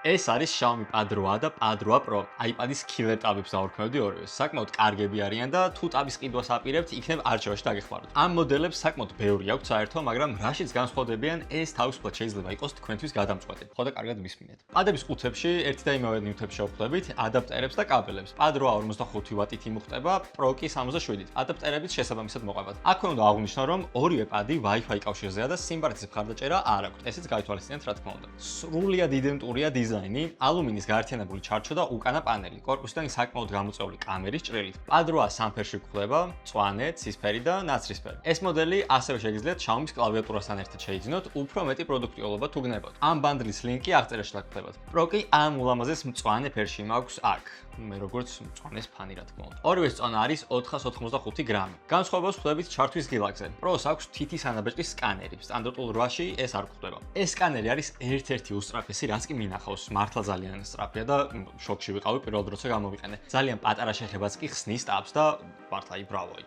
ეს არის Xiaomi Pad 8 და Pad 8 Pro. iPad-ის killer ტაბებს დავარქმევდი ორივეს. საკმაოდ კარგები არიან და თუ ტაბის ყიდვას აპირებთ, იქნებ არჩევაში დაგეხმაროთ. ამ მოდელებს საკმაოდ ბევრი აქვს საერთო, მაგრამ რაშიც განსხვავდებიან, ეს თავისუფლად შეიძლება იყოს თქვენთვის გადამწყვეტი. ხო და კარგად მისმინეთ. პადების ყუთებში ერთი და იმავე ნივთებს შევხვდებით, ადაპტერებს და კაბელებს. Pad 8 45 ვატით იმუხტება, Pro კი 67-ით. ადაპტერებით შესაბამისად მოყვებათ. აქვე უნდა აღვნიშნო, რომ ორივე პადი Wi-Fi კავშირზეა და სიმბარცის მხარდაჭერა არ აქვს. ესეც გაითვალისწინეთ, რა თქმა უნდა. სრულიად იდენტურია დიზაინი, ალუმინის გაერთიანებული ჩარჩო და უკანა პანელი. კორპუსიდან საკმაოდ გამოწვეული კამერის ჭრილით. Pad 8 სამფერში გვხვდება, მწვანე, ცისფერი და ნაცრისფერი. ეს მოდელი ასევე შეგიძლიათ Xiaomi-ის კლავიატურასთან ერთად შეიძინოთ, უფრო მეტი პროდუქტიულობა თუ გნებოთ. ამ ბანდლის ლინკი აღწერაში დაგხვდებათ. Pro კი ამ ულამაზეს მწვანე ფერში მაქვს აქ. მე როგორც მწვანეს ფანი რა თქმა უნდა. ორივე წონა არის 485 გრამი. განსხვავებას ხვდებით ჩართვის გილაკზე. Pro-ს აქვს თითის ანაბეჭდის სკანერი. სტანდარტულ 8-ში ეს არ გვხვდება. ეს სკანერი არის ერთ-ერთი უსწრაფესი, რაც კი მინახავს. მართლა ძალიან სწრაფია და შოკში ვიყავი პირველ დროზე გამოვიყენე. ძალიან პატარა შეხებაც კი ხსნის ტაბს და მართლა ბრავოი.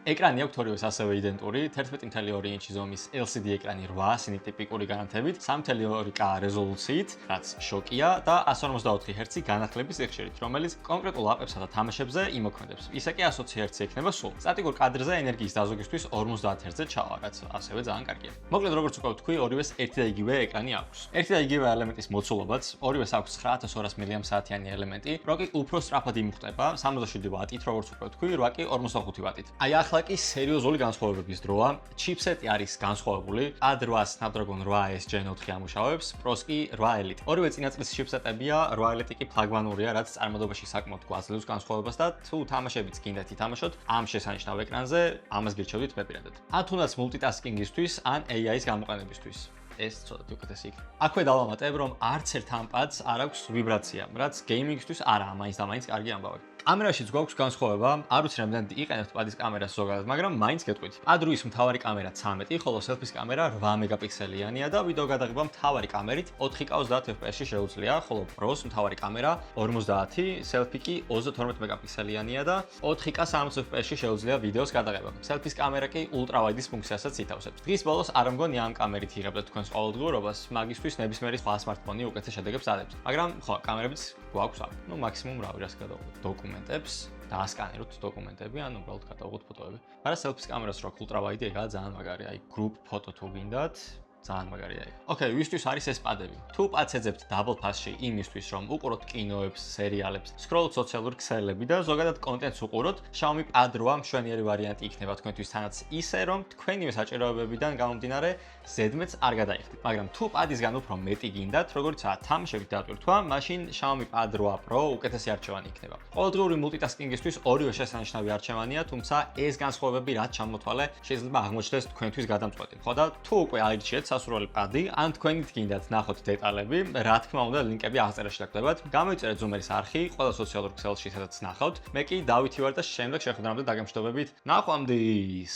ეკრანი აქვს ორივეს ასევე იდენტური, 11.2 ინჩი ზომის LCD ეკრანი 8 სინტიპიკური განათებით, 3.2K რეზოლუციით, რაც შოკია და 144 Hz განახლების სიხშირით, რომელიც კონკრეტულ აპებსა და თამაშებზე იმოქმედებს. ისე კი 120 Hz ექნება სულ. სტატიკურ კადრზე ენერგიის დაზოგისთვის 50 Hz ჩავა, რაც ასევე ძალიან კარგია. მოკლედ როგორც უკვე ვთქვი, ორივეს ერთი და იგივე ეკრანი აქვს. ერთი და იგივე ელემენტის მოცულობაც, ორივეს აქვს 9200 mAh-იანი ელემენტი, Pro კი უფრო სწრაფად იმუხტება, 67 ვატით, როგორც უკვე ვთქვი, 8 კი 45 ვატით. Აი ახლა კი სერიოზული განსხვავებების დროა. ჩიპსეტი არის განსხვავებული. Pad 8 Snapdragon 8S Gen 4 ამუშავებს, Pro-ს კი 8 Elite. ორივე წინა წლის ჩიპსეტებია, 8 Elite კი ფლაგმანურია, რაც წარმოდობაში საკმაოდ გვაძლევს განსხვავებას და თუ თამაშებიც გინდათ ითამაშოთ ამ შესანიშნავ ეკრანზე, ამას გირჩევდით მეპირადად. ან თუნდაც multitasking-ისთვის, ან AI-ის გამოყენებისთვის. ეს ცოტათი უკეთესი იქნება. აქვე დავამატებ, რომ არც ერთ ამ პადს არ აქვს ვიბრაცია, რაც გეიმინგისთვის არაა მაინც და მაინც კარგი ამბავი. კამერაშიც გვაქვს განსხვავება, არ ვიცი რამდენად იყენებთ პადის კამერას ზოგადად, მაგრამ მაინც გეტყვით. Pad 8-ის მთავარი კამერა 13, ხოლო selfie-ის კამერა 8 მეგაპიქსელიანია და ვიდეო გადაღება მთავარი კამერით 4K 30 FPS-ში შეუძლია, ხოლო Pro-ს მთავარი კამერა 50, selfie კი 32 მეგაპიქსელიანია და 4K 60 FPS-ში შეუძლია ვიდეოს გადაღება. Selfie-ის კამერა კი ultra-wide-ის ფუნქციასაც ითავსებს. დღის ბოლოს არ მგონი ამ კამერით იღებდეთ თქვენს ყოველდღიურობას, მაგისთვის ნებისმიერი სხვა smartphone-ი უკეთეს შედეგებს ადებს. მაგრამ ხო, კამერებიც გვაქვს აქ. ნუ მაქსიმუმ რა ვირას გადავიღოთ. დოკუმენტებს დაასკანეროთ დოკუმენტები, ან უბრალოდ გადავიღოთ ფოტოები. მაგრამ selfie-ის კამერას რო ultra-wide ეგაა ძალიან მაგარი, აი group photo თუ გინდათ, ძალიან მაგარია ეგ. ოკეი, ვისთვის არის ეს პადები? თუ პადს ეძებთ double pass-ში იმისთვის, რომ უყუროთ კინოებს, სერიალებს, სკროლოთ სოციალური ქსელები და ზოგადად კონტენტს უყუროთ, Xiaomi Pad 8 მშვენიერი ვარიანტი იქნება თქვენთვის თანაც ისე, რომ თქვენივე საჭიროებებიდან გამომდინარე ზედმეტს არ გადაიხდით. მაგრამ თუ პადისგან უფრო მეტი გინდათ, როგორიცაა თამაშებით დატვირთვა, მაშინ Xiaomi Pad 8 Pro უკეთესი არჩევანი იქნება. ყოველდღიური multitasking-ისთვის ორივე შესანიშნავი არჩევანია, თუმცა ეს განსხვავებები რაც ჩამოთვალე, შეიძლება აღმოჩნდეს თქვენთვის გადამწყვეტი. ხო და თუ უკვე აირჩიეთ სასურველი პადი, ან თქვენით გინდათ ნახოთ დეტალები, რა თქმა უნდა, ლინკები აღწერაში დაგხვდებათ. გამოიწერეთ Zoom-ის არხი, ყველა სოციალურ ქსელში, სადაც ნახავთ. მე კი დავითი ვარ და შემდეგ შეხვედრამდე დაგემშვიდობებით. ნახვამდის.